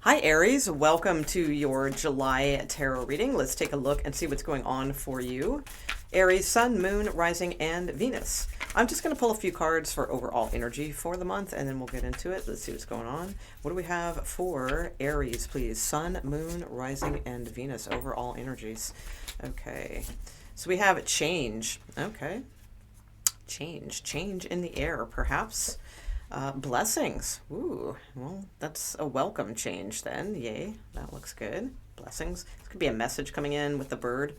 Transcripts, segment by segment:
Hi Aries, welcome to your July tarot reading. Let's take a look and see what's going on for you. Aries, Sun, Moon, Rising, and Venus. I'm just going to pull a few cards for overall energy for the month, and then we'll get into it. Let's see what's going on. What do we have for Aries, please? Sun, Moon, Rising, and Venus, overall energies. Okay, so we have change. Okay, change in the air, perhaps. Blessings. Ooh, well, that's a welcome change then. Yay, that looks good. Blessings. This could be a message coming in with the bird.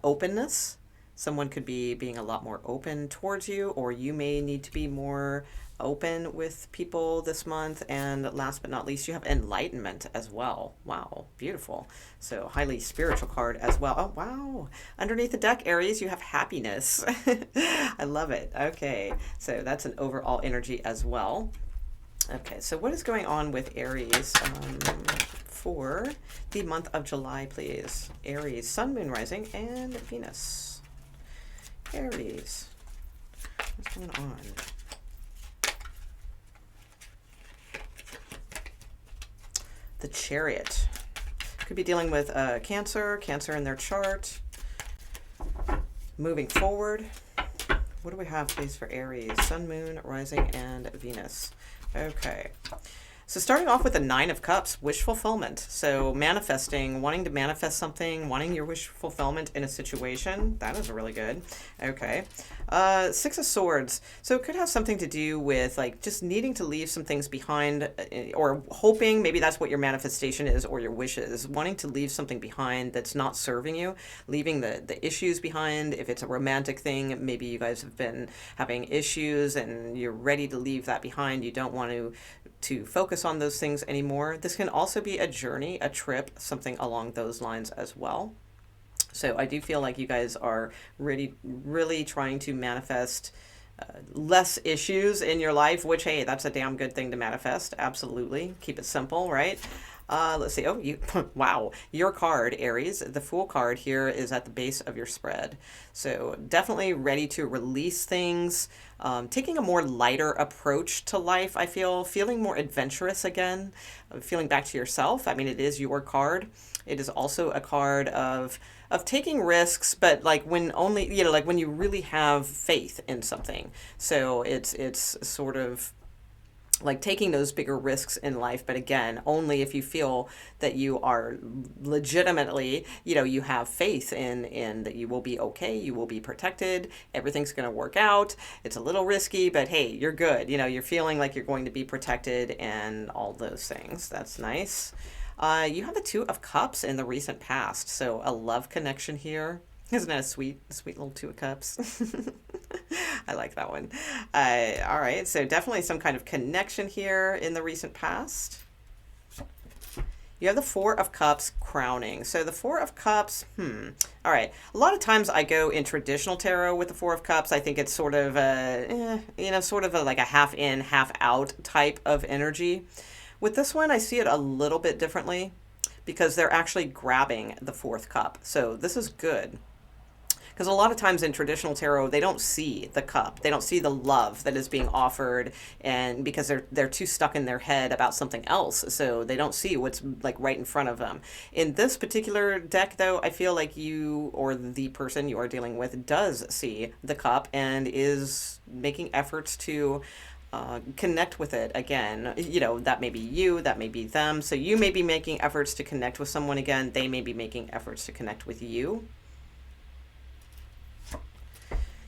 Openness. Someone could be being a lot more open towards you, or you may need to be more open with people this month. And last but not least, you have enlightenment as well. Wow, beautiful. So highly spiritual card as well. Oh, wow. Underneath the deck, Aries, you have happiness. I love it. Okay, so that's an overall energy as well. Okay, so what is going on with Aries for the month of July, please? Aries, Sun, Moon, Rising, and Venus. Aries, what's going on? The Chariot. Could be dealing with Cancer in their chart. Moving forward. What do we have, please, for Aries? Sun, Moon, Rising, and Venus. Okay. So starting off with the Nine of Cups, wish fulfillment. So manifesting, wanting to manifest something, wanting your wish fulfillment in a situation. That is really good. Okay. Six of Swords. So it could have something to do with like just needing to leave some things behind, or hoping, maybe that's what your manifestation is, or your wishes, wanting to leave something behind that's not serving you, leaving the issues behind. If it's a romantic thing, maybe you guys have been having issues and you're ready to leave that behind. You don't want to focus on those things anymore. This can also be a journey, a trip, something along those lines as well. So I do feel like you guys are really trying to manifest less issues in your life, which, hey, that's a damn good thing to manifest. Absolutely. Keep it simple, right? Let's see. Oh, you wow. Your card, Aries, the Fool card here is at the base of your spread. So definitely ready to release things, taking a more lighter approach to life, I feel, feeling more adventurous again, feeling back to yourself. I mean, it is your card. It is also a card of taking risks, but like when only, like when you really have faith in something. So it's sort of like taking those bigger risks in life, but again, only if you feel that you are legitimately, you have faith in that you will be okay, you will be protected, everything's going to work out. It's a little risky, but hey, you're good. You're feeling like you're going to be protected and all those things. That's nice. You have the Two of Cups in the recent past, so a love connection here. Isn't that a sweet little Two of Cups? I like that one. All right, so definitely some kind of connection here in the recent past. You have the Four of Cups crowning. So the Four of Cups, all right. A lot of times I go in traditional tarot with the Four of Cups. I think it's sort of like a half in, half out type of energy. With this one, I see it a little bit differently because they're actually grabbing the fourth cup. So this is good. Because a lot of times in traditional tarot, they don't see the cup. They don't see the love that is being offered, and because they're too stuck in their head about something else, so they don't see what's like right in front of them. In this particular deck, though, I feel like you or the person you are dealing with does see the cup and is making efforts to connect with it again. That may be you, that may be them. So you may be making efforts to connect with someone again. They may be making efforts to connect with you.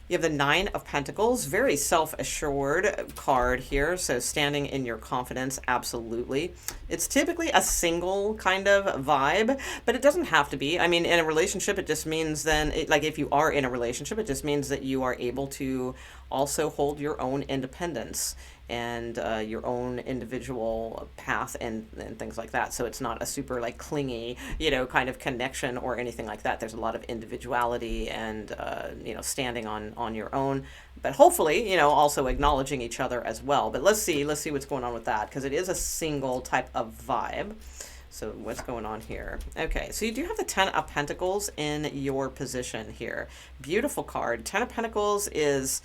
You have the Nine of Pentacles, very self-assured card here, so standing in your confidence, absolutely. It's typically a single kind of vibe, but it doesn't have to be. I mean, in a relationship, it just means then, like if you are in a relationship, it just means that you are able to also hold your own independence and your own individual path and things like that. So it's not a super like clingy, kind of connection or anything like that. There's a lot of individuality and, standing on your own, but hopefully, also acknowledging each other as well. But let's see what's going on with that, because it is a single type of vibe. So what's going on here? Okay, so you do have the Ten of Pentacles in your position here. Beautiful card. Ten of Pentacles is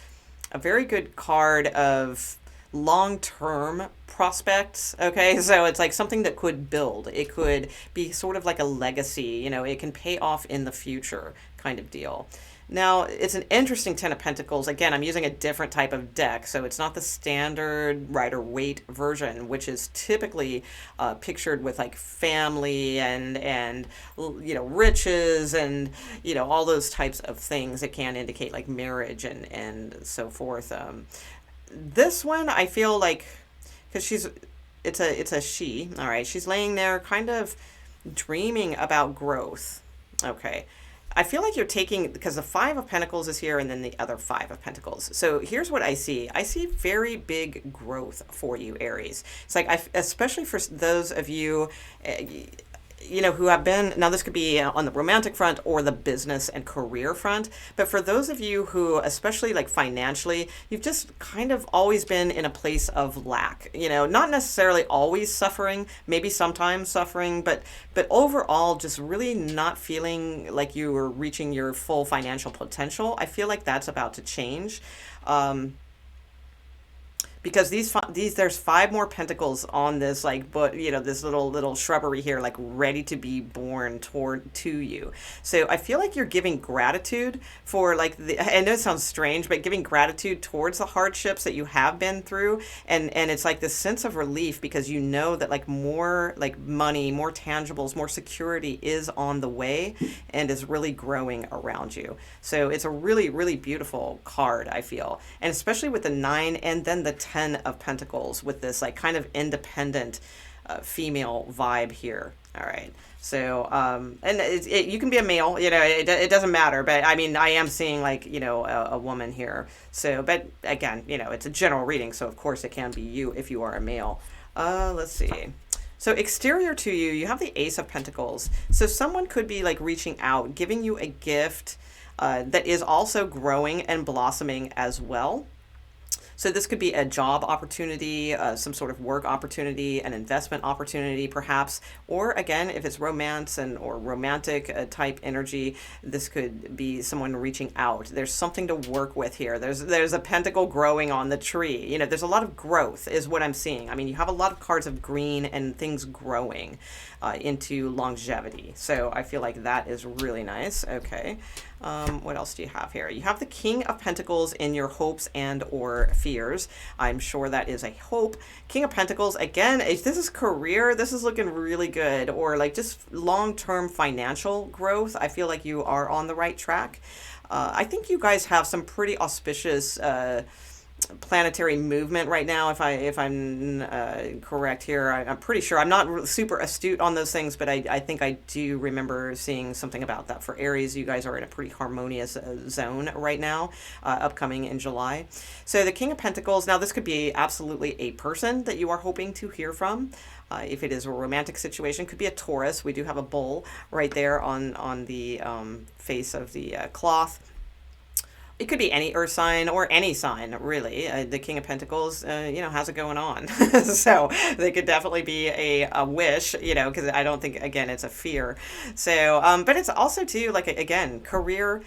a very good card of long-term prospects. Okay, so it's like something that could build. It could be sort of like a legacy. It can pay off in the future kind of deal. Now, it's an interesting Ten of Pentacles. Again, I'm using a different type of deck, so it's not the standard Rider-Waite version, which is typically pictured with like family and riches and all those types of things. It can indicate like marriage and so forth. This one, I feel like, because it's a she. All right, she's laying there, kind of dreaming about growth. Okay. I feel like you're taking, because the Five of Pentacles is here and then the other Five of Pentacles. So here's what I see. I see very big growth for you, Aries. It's like, especially for those of you, who have been, now this could be on the romantic front or the business and career front, but for those of you who, especially like financially, you've just kind of always been in a place of lack, not necessarily always suffering, maybe sometimes suffering, but overall just really not feeling like you were reaching your full financial potential. I feel like that's about to change. Because there's five more pentacles on this, like, but this little shrubbery here, like ready to be born to you. So I feel like you're giving gratitude for like I know it sounds strange, but giving gratitude towards the hardships that you have been through, and it's like this sense of relief because you know that like more like money, more tangibles, more security is on the way and is really growing around you. So it's a really, really beautiful card, I feel, and especially with the 9 and then the 10 of Pentacles with this like kind of independent female vibe here. All right. So, and you can be a male, it doesn't matter, but I mean, I am seeing like, a woman here. So, but again, it's a general reading. So of course it can be you if you are a male. Let's see. So exterior to you, you have the Ace of Pentacles. So someone could be like reaching out, giving you a gift that is also growing and blossoming as well. So this could be a job opportunity, some sort of work opportunity, an investment opportunity perhaps, or again, if it's romance or romantic type energy, this could be someone reaching out. There's something to work with here. There's a pentacle growing on the tree. There's a lot of growth is what I'm seeing. I mean, you have a lot of cards of green and things growing into longevity. So I feel like that is really nice. Okay. What else do you have here? You have the King of Pentacles in your hopes and or fears. I'm sure that is a hope. King of Pentacles, again, if this is career, this is looking really good, or like just long-term financial growth. I feel like you are on the right track. I think you guys have some pretty auspicious planetary movement right now, if I'm correct here. I'm pretty sure. I'm not super astute on those things, but I think I do remember seeing something about that. For Aries, you guys are in a pretty harmonious zone right now, upcoming in July. So the King of Pentacles, now this could be absolutely a person that you are hoping to hear from. If it is a romantic situation, could be a Taurus. We do have a bull right there on the face of the cloth. It could be any earth sign or any sign, really. The King of Pentacles, has it going on. So they could definitely be a wish, because I don't think, again, it's a fear. So, but it's also, too, like, again, career,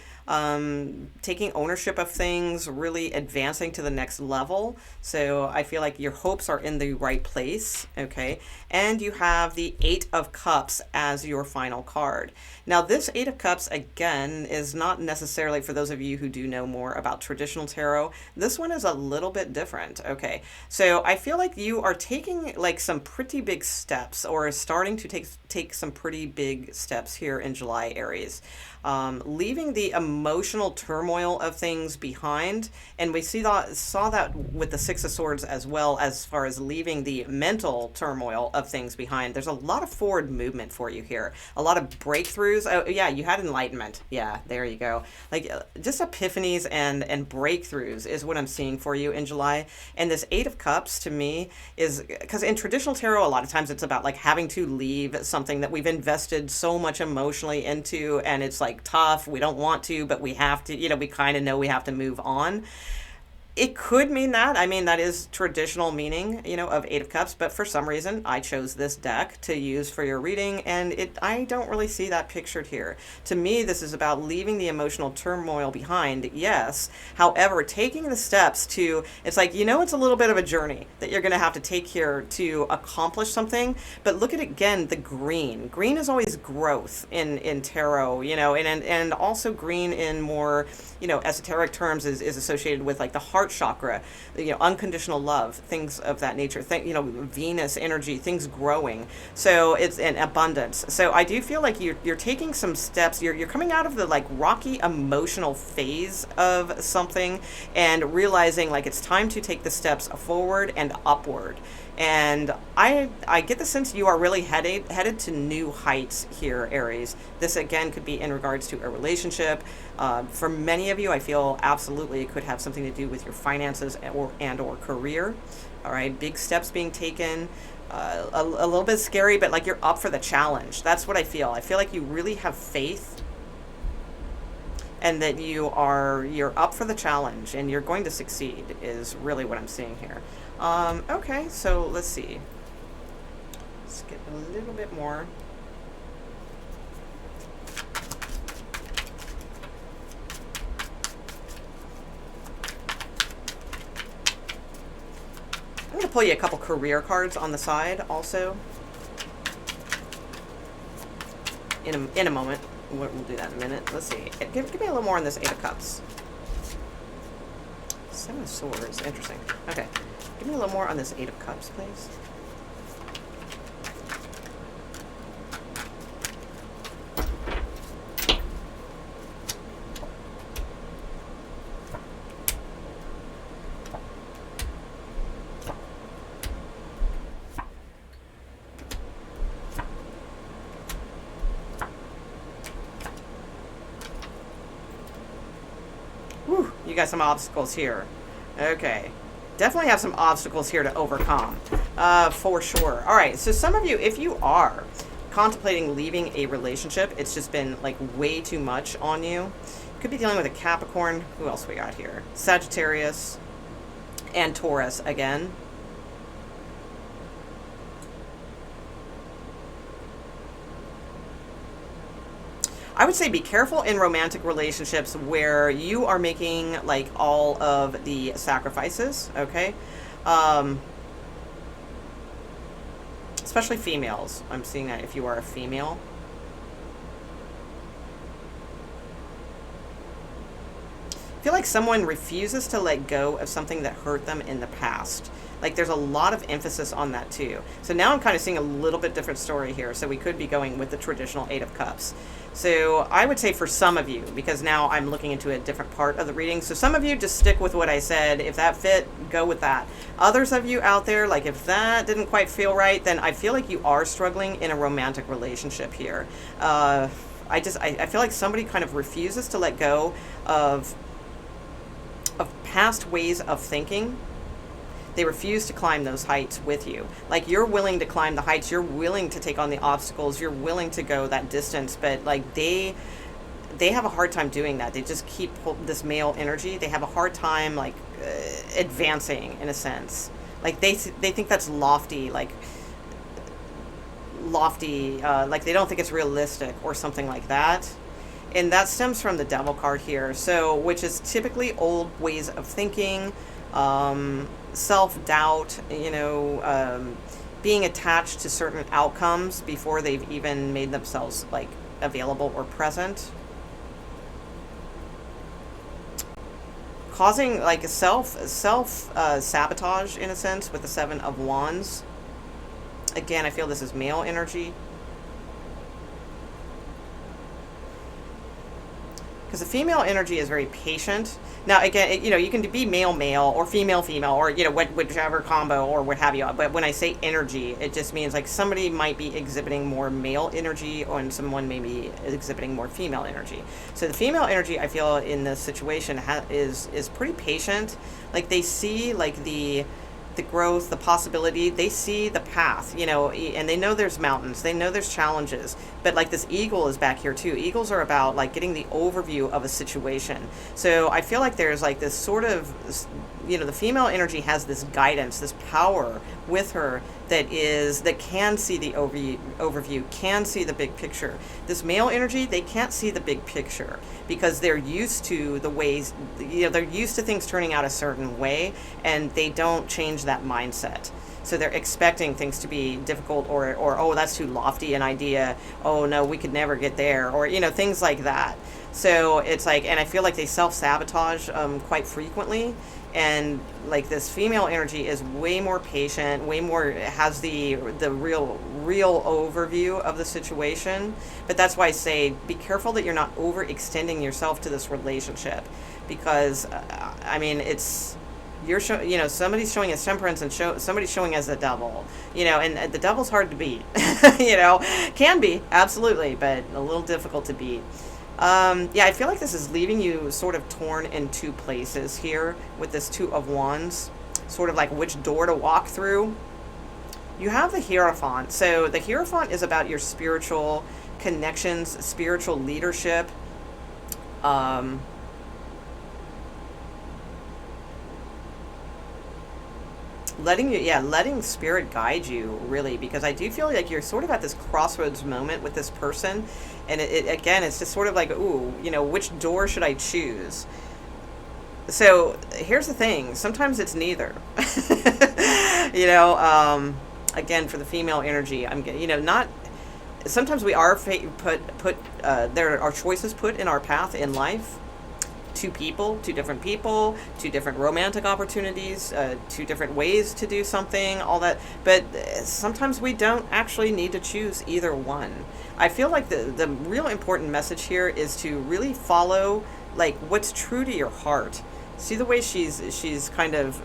taking ownership of things, really advancing to the next level. So I feel like your hopes are in the right place, okay? And you have the 8 of Cups as your final card. Now, this 8 of Cups, again, is not necessarily, for those of you who do know more about traditional tarot, this one is a little bit different, okay? So I feel like you are taking, like, some pretty big steps, or starting to take some pretty big steps here in July, Aries. Leaving the emotional turmoil of things behind, and we saw that with the Six of Swords as well, as far as leaving the mental turmoil of things behind. There's a lot of forward movement for you here, a lot of breakthroughs. Oh yeah, you had enlightenment. Yeah, there you go. Like just epiphanies and breakthroughs is what I'm seeing for you in July. And this 8 of Cups to me is, because in traditional tarot a lot of times it's about like having to leave something that we've invested so much emotionally into, and it's like tough, we don't want to, but we have to, we kind of know we have to move on. It could mean that. I mean, that is traditional meaning, of Eight of Cups, but for some reason I chose this deck to use for your reading, and I don't really see that pictured here. To me, this is about leaving the emotional turmoil behind, yes. However, taking the steps to, it's like, it's a little bit of a journey that you're going to have to take here to accomplish something, but look at, again, the green. Green is always growth in tarot, and also green in more, esoteric terms is associated with like the heart chakra, unconditional love, things of that nature, Venus energy, things growing. So it's an abundance. So I do feel like you're taking some steps. You're coming out of the like rocky emotional phase of something and realizing like it's time to take the steps forward and upward. And I get the sense you are really headed to new heights here, Aries. This, again, could be in regards to a relationship. For many of you, I feel absolutely it could have something to do with your finances or career. All right, big steps being taken. A little bit scary, but like you're up for the challenge. That's what I feel. I feel like you really have faith and that you're up for the challenge and you're going to succeed is really what I'm seeing here. Okay, so let's see. Let's get a little bit more. I'm going to pull you a couple career cards on the side also. In a moment. We'll do that in a minute. Let's see. Give me a little more on this Eight of Cups. Seven of Swords. Interesting. Okay. Give me a little more on this Eight of Cups, please. Whew, you got some obstacles here. Okay. Definitely have some obstacles here to overcome, for sure. All right, so some of you, if you are contemplating leaving a relationship, it's just been like way too much on you. Could be dealing with a Capricorn. Who else we got here? Sagittarius and Taurus again. I would say be careful in romantic relationships where you are making like all of the sacrifices, okay? Especially females. I'm seeing that if you are a female. I feel like someone refuses to let go of something that hurt them in the past. Like there's a lot of emphasis on that too. So now I'm kind of seeing a little bit different story here. So we could be going with the traditional Eight of Cups. So I would say for some of you, because now I'm looking into a different part of the reading. So some of you just stick with what I said. If that fit, go with that. Others of you out there, like if that didn't quite feel right, then I feel like you are struggling in a romantic relationship here. I feel like somebody kind of refuses to let go of past ways of thinking. They refuse to climb those heights with you. Like you're willing to climb the heights, you're willing to take on the obstacles, you're willing to go that distance, but like they have a hard time doing that. They just keep this male energy. They have a hard time like advancing in a sense. Like they think that's lofty, like they don't think it's realistic or something like that. And that stems from the Devil card here. So, which is typically old ways of thinking, self-doubt, being attached to certain outcomes before they've even made themselves like available or present, causing like sabotage in a sense with the Seven of Wands. Again, I feel this is male energy. Because the female energy is very patient. Now, again, you can be male or female or, whichever combo or what have you. But when I say energy, it just means like somebody might be exhibiting more male energy and someone may be exhibiting more female energy. So the female energy, I feel, in this situation is pretty patient. Like they see like the growth, the possibility, they see the path, and they know there's mountains, they know there's challenges, but like this eagle is back here too. Eagles are about like getting the overview of a situation. So I feel like there's like this sort of the female energy has this guidance, this power with her that can see the overview, can see the big picture. This male energy, they can't see the big picture because they're used to the ways, they're used to things turning out a certain way, and they don't change that mindset. So they're expecting things to be difficult, or oh, that's too lofty an idea. Oh no, we could never get there, or things like that. So it's like, and I feel like they self-sabotage quite frequently. And like this female energy is way more patient, way more, has the real overview of the situation. But that's why I say be careful that you're not overextending yourself to this relationship, because it's, somebody's showing us temperance and somebody's showing us the devil, and the devil's hard to beat, can be, absolutely, but a little difficult to beat. I feel like this is leaving you sort of torn in two places here with this Two of Wands, sort of like which door to walk through. You have the Hierophant. So the Hierophant is about your spiritual connections, spiritual leadership. Letting spirit guide you, really, because I do feel like you're sort of at this crossroads moment with this person, and it's just sort of like, ooh, which door should I choose? So here's the thing: sometimes it's neither. Again, for the female energy, I'm not. Sometimes we are there are choices put in our path in life. Two different people, two different romantic opportunities, two different ways to do something, all that. But sometimes we don't actually need to choose either one. I feel like the real important message here is to really follow like what's true to your heart. See the way she's kind of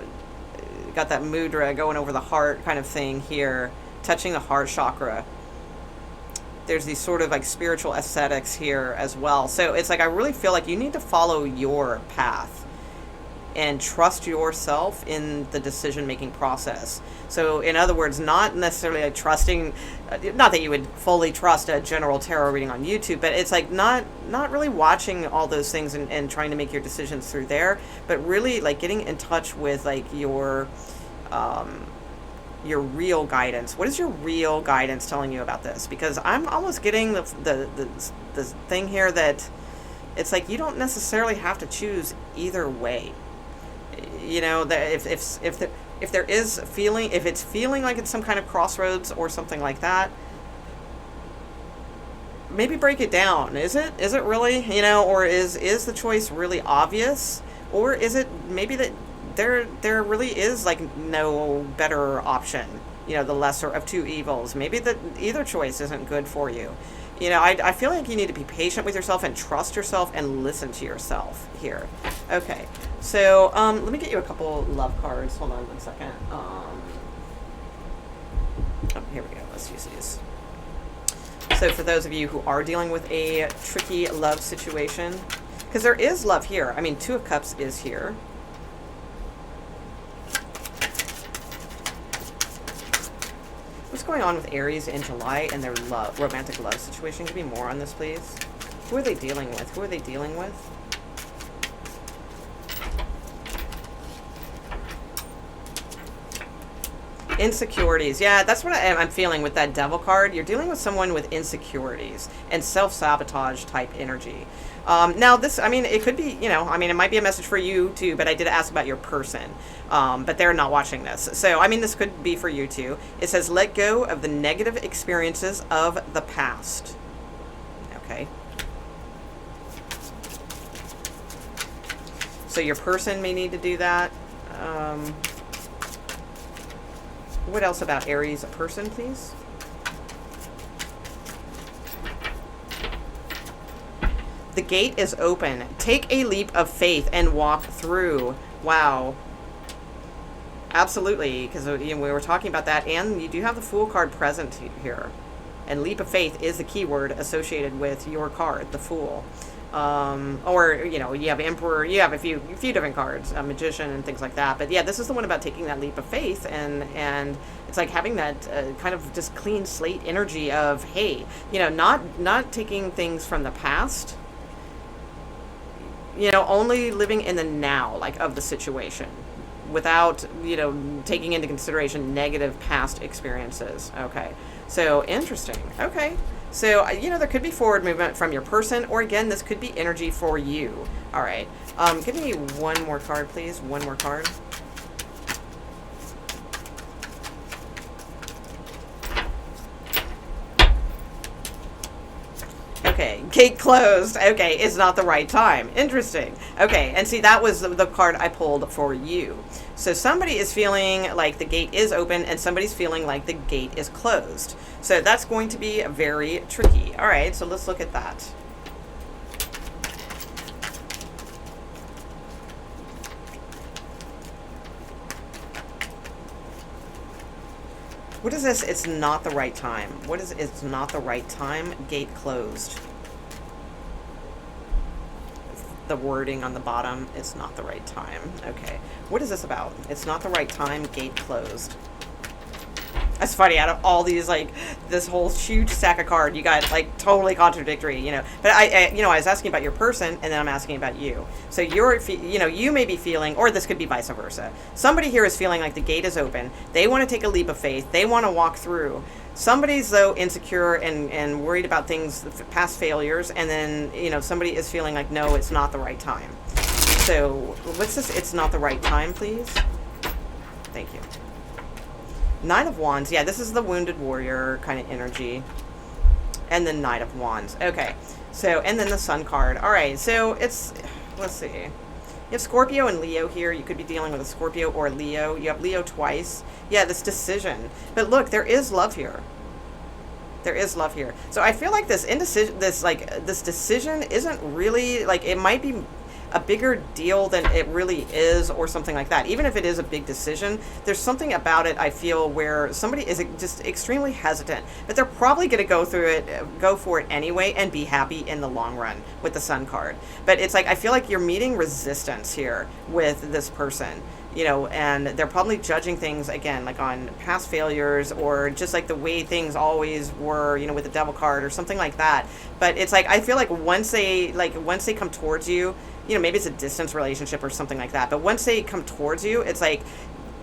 got that mudra going over the heart kind of thing here, touching the heart chakra. There's these sort of like spiritual aesthetics here as well. So it's like, I really feel like you need to follow your path and trust yourself in the decision-making process. So in other words, not necessarily like trusting, not that you would fully trust a general tarot reading on YouTube, but it's like not really watching all those things and trying to make your decisions through there, but really like getting in touch with like your real guidance. What is your real guidance telling you about this? Because I'm almost getting the thing here that it's like you don't necessarily have to choose either way. That if there is feeling, if it's feeling like it's some kind of crossroads or something like that, maybe break it down. Is it really, or is the choice really obvious, or is it maybe that there really is like no better option, the lesser of two evils? Maybe that either choice isn't good for you. I feel like you need to be patient with yourself and trust yourself and listen to yourself here. Okay, so let me get you a couple love cards. Hold on one second. Here we go. Let's use these. So for those of you who are dealing with a tricky love situation, because there is love here. I mean, Two of Cups is here. What's going on with Aries in July and their romantic love situation? Give me more on this, please. Who are they dealing with? Who are they dealing with? Insecurities. Yeah, that's what I'm feeling with that Devil card. You're dealing with someone with insecurities and self-sabotage type energy. Now this, it could be, it might be a message for you too, but I did ask about your person. But they're not watching this. So, this could be for you too. It says, let go of the negative experiences of the past. Okay. So your person may need to do that. What else about Aries, a person, please? The gate is open. Take a leap of faith and walk through. Wow. Absolutely, because we were talking about that, and you do have the Fool card present here. And leap of faith is the key word associated with your card, the Fool. You have Emperor, you have a few different cards, a Magician and things like that. But yeah, this is the one about taking that leap of faith, and it's like having that kind of just clean slate energy of, hey, not taking things from the past, only living in the now, like, of the situation. without, you know, taking into consideration negative past experiences. Okay. So interesting. Okay. So, you know, there could be forward movement from your person, or again, this could be energy for you. All right. Give me one more card, please. One more card. Okay, gate closed. Okay, it's not the right time. Interesting. Okay, and see, that was the card I pulled for you. So somebody is feeling like the gate is open and somebody's feeling like the gate is closed. So that's going to be very tricky. All right, so let's look at that. What is this? It's not the right time. What is it's not the right time? Gate closed. The wording on the bottom, it's not the right time. Okay. What is this about? It's not the right time, gate closed. That's funny. Out of all these, like, this whole huge stack of cards, you got, like, totally contradictory, you know. But I was asking about your person, and then I'm asking about you. So you're, you know, you may be feeling, or this could be vice versa. Somebody here is feeling like the gate is open. They want to take a leap of faith. They want to walk through. Somebody's, though, insecure and worried about things, past failures, and then, you know, somebody is feeling like, no, it's not the right time. So what's this? It's not the right time, please. Thank you. Nine of Wands. Yeah, this is the wounded warrior kind of energy. And then Knight of Wands. Okay. So, and then the Sun card. All right. So it's, let's see. You have Scorpio and Leo here. You could be dealing with a Scorpio or a Leo. You have Leo twice. Yeah, this decision. But look, there is love here. There is love here. So I feel like this indecision, this decision isn't really, like, it might be a bigger deal than it really is, or something like that. Even if it is a big decision, there's something about it, I feel, where somebody is just extremely hesitant, but they're probably going to go for it anyway and be happy in the long run with the Sun card. But it's like, I feel like you're meeting resistance here with this person, you know, and they're probably judging things, again, like on past failures, or just like the way things always were, you know, with the Devil card or something like that. But it's like, I feel like once they come towards you, you know, maybe it's a distance relationship or something like that, but once they come towards you, it's like,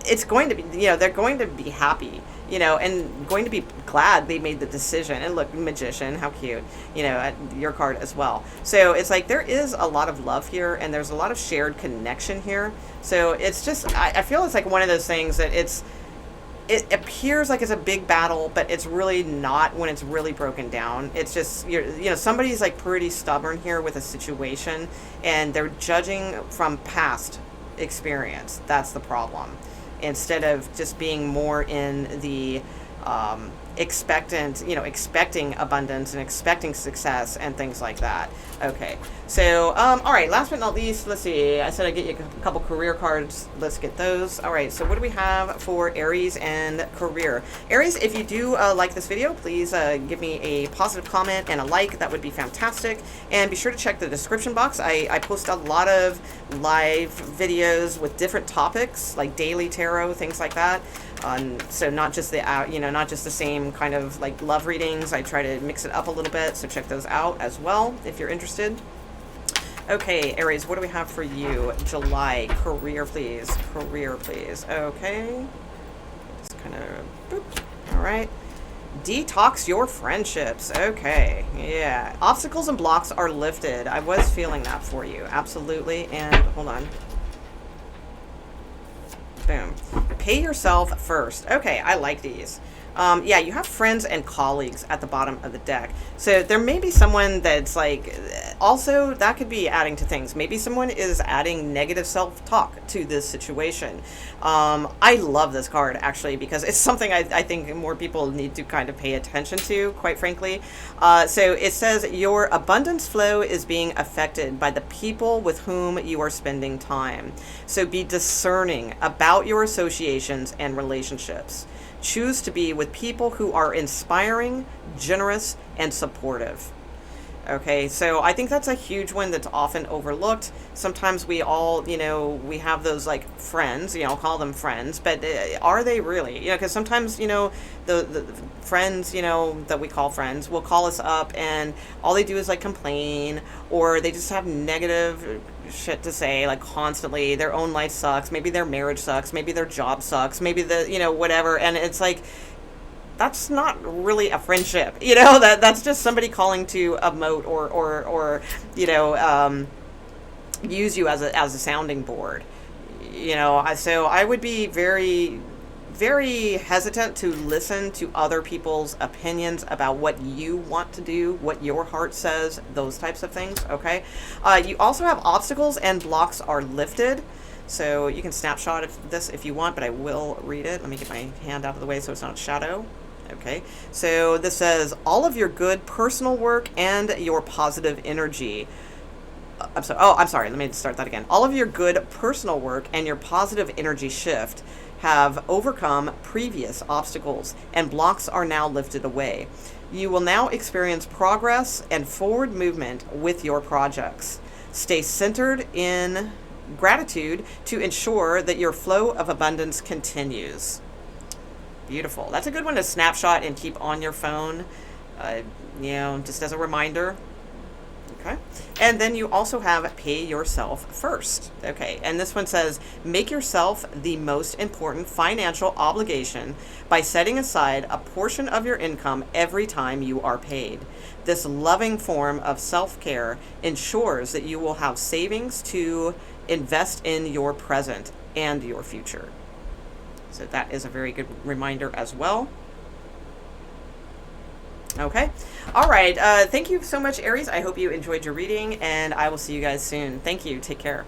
it's going to be, you know, they're going to be happy, you know, and going to be glad they made the decision. And look, Magician, how cute, you know, your card as well. So it's like, there is a lot of love here, and there's a lot of shared connection here. So it's just, I feel it's like one of those things that it appears like it's a big battle, but it's really not when it's really broken down. It's just, you know, somebody's like pretty stubborn here with a situation, and they're judging from past experience. That's the problem. Instead of just being more in the expecting abundance and expecting success and things like that. Okay, so all right, last but not least, let's see, I said I'd get you a couple career cards. Let's get those. All right, so what do we have for Aries and career? Aries, if you do like this video, please give me a positive comment and a like. That would be fantastic. And be sure to check the description box. I post a lot of live videos with different topics, like daily tarot, things like that. So not just the not just the same kind of like love readings. I try to mix it up a little bit, so check those out as well if you're interested. Okay, Aries, what do we have for you? July, career please. Career please. Okay, just kind of boop. All right, detox your friendships. Okay, yeah, obstacles and blocks are lifted. I was feeling that for you, absolutely. And hold on. Boom. Pay yourself first. Okay, I like these. Yeah, you have friends and colleagues at the bottom of the deck. So there may be someone that's like, also that could be adding to things. Maybe someone is adding negative self-talk to this situation. I love this card, actually, because it's something I think more people need to kind of pay attention to, quite frankly. So it says, your abundance flow is being affected by the people with whom you are spending time. So be discerning about your associations and relationships. Choose to be with people who are inspiring, generous, and supportive. Okay, so I think that's a huge one that's often overlooked. Sometimes we all, we have those like friends, I'll call them friends, but are they really? Because sometimes, the friends, that we call friends will call us up and all they do is like complain, or they just have negative shit to say like constantly. Their own life sucks. Maybe their marriage sucks. Maybe their job sucks. Maybe whatever. And it's like, that's not really a friendship, that's just somebody calling to emote or use you as a sounding board, so I would be very, very hesitant to listen to other people's opinions about what you want to do, what your heart says, those types of things. Okay. You also have obstacles and blocks are lifted. So you can snapshot this if you want, but I will read it. Let me get my hand out of the way so it's not a shadow. Okay, so this says, all of your good personal work and your positive energy. I'm sorry. Let me start that again. All of your good personal work and your positive energy shift have overcome previous obstacles, and blocks are now lifted away. You will now experience progress and forward movement with your projects. Stay centered in gratitude to ensure that your flow of abundance continues. Beautiful. That's a good one to snapshot and keep on your phone, just as a reminder. Okay. And then you also have pay yourself first. Okay. And this one says, make yourself the most important financial obligation by setting aside a portion of your income every time you are paid. This loving form of self-care ensures that you will have savings to invest in your present and your future. So that is a very good reminder as well. Okay. All right. Thank you so much, Aries. I hope you enjoyed your reading, and I will see you guys soon. Thank you. Take care.